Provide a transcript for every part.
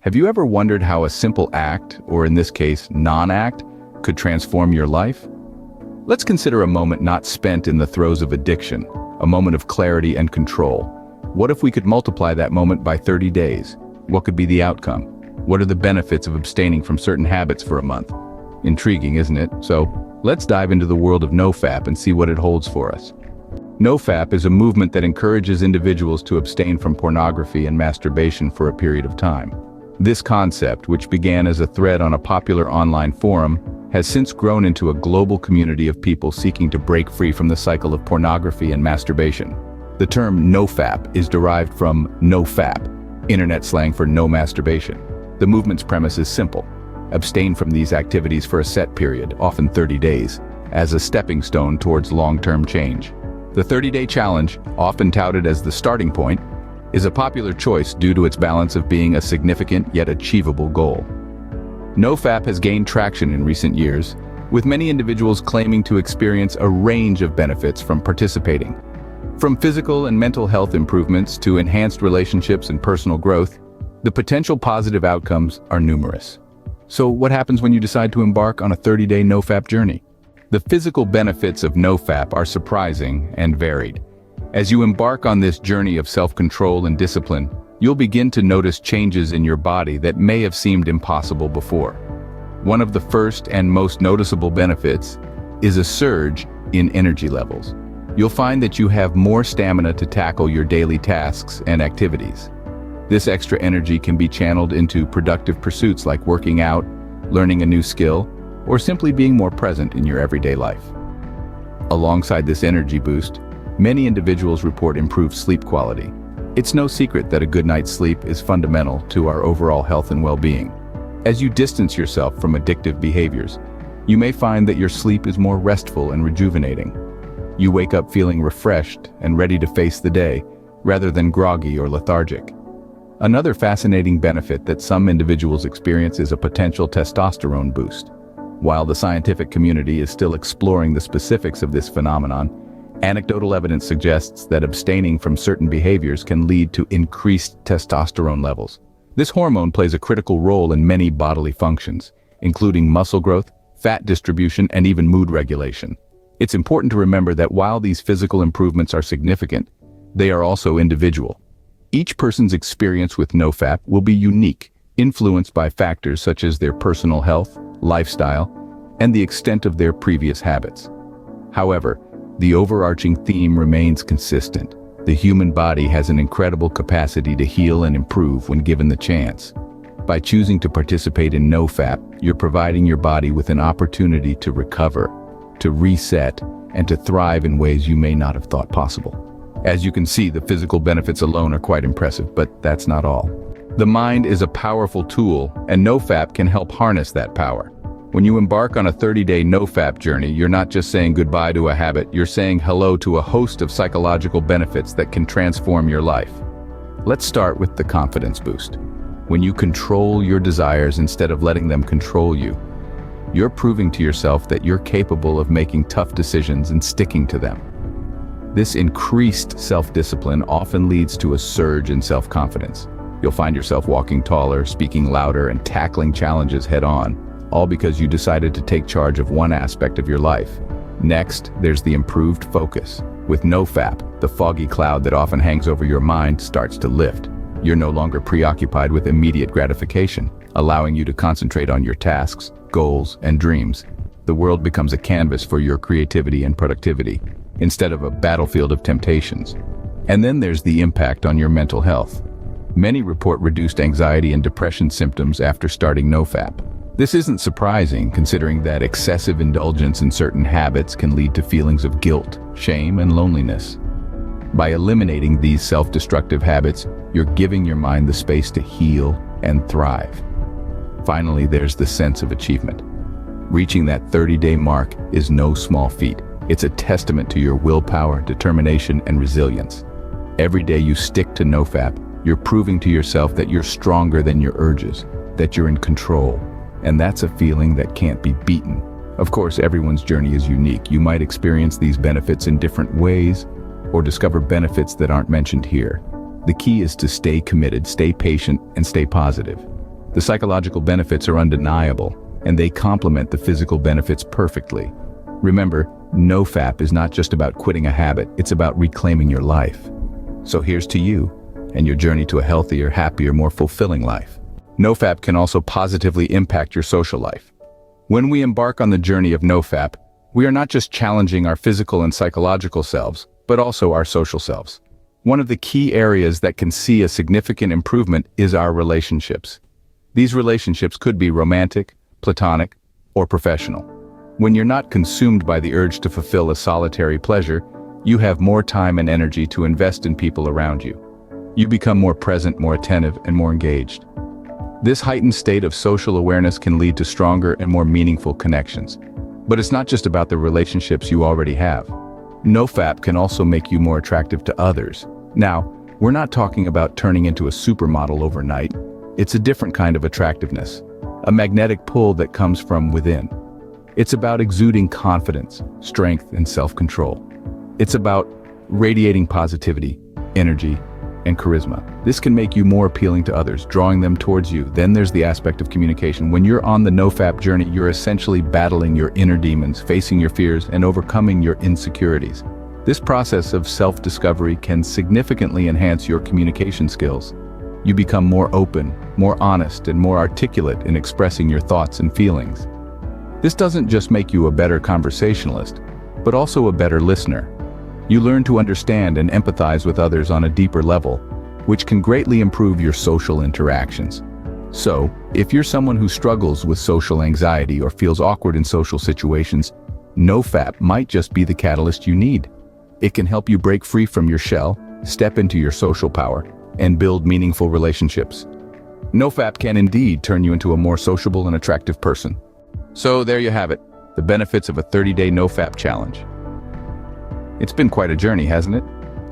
Have you ever wondered how a simple act, or in this case, non-act, could transform your life? Let's consider a moment not spent in the throes of addiction, a moment of clarity and control. What if we could multiply that moment by 30 days? What could be the outcome? What are the benefits of abstaining from certain habits for a month? Intriguing, isn't it? So, let's dive into the world of NoFap and see what it holds for us. NoFap is a movement that encourages individuals to abstain from pornography and masturbation for a period of time. This concept, which began as a thread on a popular online forum, has since grown into a global community of people seeking to break free from the cycle of pornography and masturbation. The term NoFap is derived from NoFap, internet slang for no masturbation. The movement's premise is simple: abstain from these activities for a set period, often 30 days, as a stepping stone towards long-term change. The 30-day challenge, often touted as the starting point, is a popular choice due to its balance of being a significant yet achievable goal. NoFap has gained traction in recent years, with many individuals claiming to experience a range of benefits from participating. From physical and mental health improvements to enhanced relationships and personal growth, the potential positive outcomes are numerous. So what happens when you decide to embark on a 30-day NoFap journey? The physical benefits of NoFap are surprising and varied. As you embark on this journey of self-control and discipline, you'll begin to notice changes in your body that may have seemed impossible before. One of the first and most noticeable benefits is a surge in energy levels. You'll find that you have more stamina to tackle your daily tasks and activities. This extra energy can be channeled into productive pursuits like working out, learning a new skill, or simply being more present in your everyday life. Alongside this energy boost, many individuals report improved sleep quality. It's no secret that a good night's sleep is fundamental to our overall health and well-being. As you distance yourself from addictive behaviors, you may find that your sleep is more restful and rejuvenating. You wake up feeling refreshed and ready to face the day, rather than groggy or lethargic. Another fascinating benefit that some individuals experience is a potential testosterone boost. While the scientific community is still exploring the specifics of this phenomenon, anecdotal evidence suggests that abstaining from certain behaviors can lead to increased testosterone levels. This hormone plays a critical role in many bodily functions, including muscle growth, fat distribution, and even mood regulation. It's important to remember that while these physical improvements are significant, they are also individual. Each person's experience with NoFap will be unique, influenced by factors such as their personal health, lifestyle, and the extent of their previous habits. However, the overarching theme remains consistent. The human body has an incredible capacity to heal and improve when given the chance. By choosing to participate in NoFap, you're providing your body with an opportunity to recover, to reset, and to thrive in ways you may not have thought possible. As you can see, the physical benefits alone are quite impressive, but that's not all. The mind is a powerful tool, and NoFap can help harness that power. When you embark on a 30-day NoFap journey, you're not just saying goodbye to a habit, you're saying hello to a host of psychological benefits that can transform your life. Let's start with the confidence boost. When you control your desires instead of letting them control you, you're proving to yourself that you're capable of making tough decisions and sticking to them. This increased self-discipline often leads to a surge in self-confidence. You'll find yourself walking taller, speaking louder, and tackling challenges head-on, all because you decided to take charge of one aspect of your life. Next, there's the improved focus. With NoFap, the foggy cloud that often hangs over your mind starts to lift. You're no longer preoccupied with immediate gratification, allowing you to concentrate on your tasks, goals, and dreams. The world becomes a canvas for your creativity and productivity, instead of a battlefield of temptations. And then there's the impact on your mental health. Many report reduced anxiety and depression symptoms after starting NoFap. This isn't surprising, considering that excessive indulgence in certain habits can lead to feelings of guilt, shame, and loneliness. By eliminating these self-destructive habits, you're giving your mind the space to heal and thrive. Finally, there's the sense of achievement. Reaching that 30-day mark is no small feat. It's a testament to your willpower, determination, and resilience. Every day you stick to NoFap, you're proving to yourself that you're stronger than your urges, that you're in control, and that's a feeling that can't be beaten. Of course, everyone's journey is unique. You might experience these benefits in different ways or discover benefits that aren't mentioned here. The key is to stay committed, stay patient, and stay positive. The psychological benefits are undeniable, and they complement the physical benefits perfectly. Remember, NoFap is not just about quitting a habit, it's about reclaiming your life. So here's to you and your journey to a healthier, happier, more fulfilling life. NoFap can also positively impact your social life. When we embark on the journey of NoFap, we are not just challenging our physical and psychological selves, but also our social selves. One of the key areas that can see a significant improvement is our relationships. These relationships could be romantic, platonic, or professional. When you're not consumed by the urge to fulfill a solitary pleasure, you have more time and energy to invest in people around you. You become more present, more attentive, and more engaged. This heightened state of social awareness can lead to stronger and more meaningful connections. But it's not just about the relationships you already have. NoFap can also make you more attractive to others. Now, we're not talking about turning into a supermodel overnight. It's a different kind of attractiveness, a magnetic pull that comes from within. It's about exuding confidence, strength, and self-control. It's about radiating positivity, energy, and charisma. This can make you more appealing to others, drawing them towards you. Then there's the aspect of communication. When you're on the NoFap journey, you're essentially battling your inner demons, facing your fears, and overcoming your insecurities. This process of self-discovery can significantly enhance your communication skills. You become more open, more honest, and more articulate in expressing your thoughts and feelings. This doesn't just make you a better conversationalist, but also a better listener. You learn to understand and empathize with others on a deeper level, which can greatly improve your social interactions. So, if you're someone who struggles with social anxiety or feels awkward in social situations, NoFap might just be the catalyst you need. It can help you break free from your shell, step into your social power, and build meaningful relationships. NoFap can indeed turn you into a more sociable and attractive person. So there you have it, the benefits of a 30-day NoFap challenge. It's been quite a journey, hasn't it?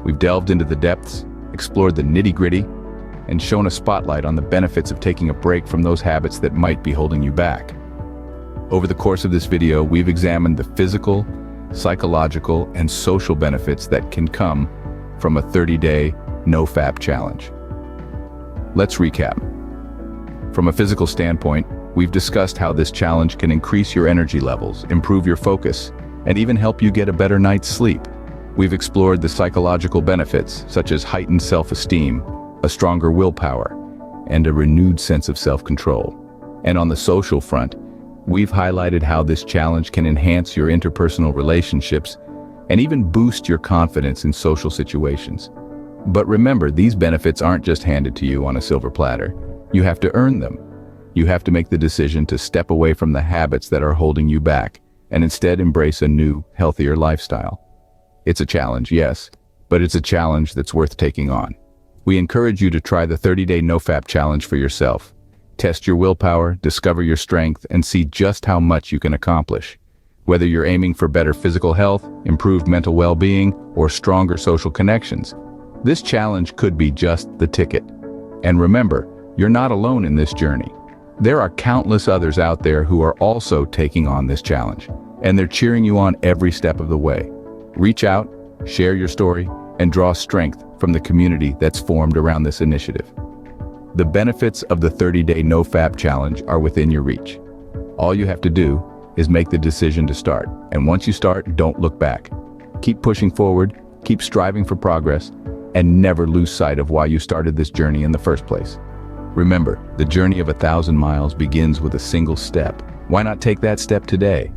We've delved into the depths, explored the nitty-gritty, and shown a spotlight on the benefits of taking a break from those habits that might be holding you back. Over the course of this video, we've examined the physical, psychological, and social benefits that can come from a 30-day NoFap challenge. Let's recap. From a physical standpoint, we've discussed how this challenge can increase your energy levels, improve your focus, and even help you get a better night's sleep. We've explored the psychological benefits, such as heightened self-esteem, a stronger willpower, and a renewed sense of self-control. And on the social front, we've highlighted how this challenge can enhance your interpersonal relationships and even boost your confidence in social situations. But remember, these benefits aren't just handed to you on a silver platter. You have to earn them. You have to make the decision to step away from the habits that are holding you back and instead embrace a new, healthier lifestyle. It's a challenge, yes, but it's a challenge that's worth taking on. We encourage you to try the 30-day NoFap challenge for yourself. Test your willpower, discover your strength, and see just how much you can accomplish. Whether you're aiming for better physical health, improved mental well-being, or stronger social connections, this challenge could be just the ticket. And remember, you're not alone in this journey. There are countless others out there who are also taking on this challenge, and they're cheering you on every step of the way. Reach out, share your story, and draw strength from the community that's formed around this initiative. The benefits of the 30-day NoFap challenge are within your reach. All you have to do is make the decision to start, and once you start, don't look back. Keep pushing forward, keep striving for progress, and never lose sight of why you started this journey in the first place. Remember, the journey of 1,000 miles begins with a single step. Why not take that step today?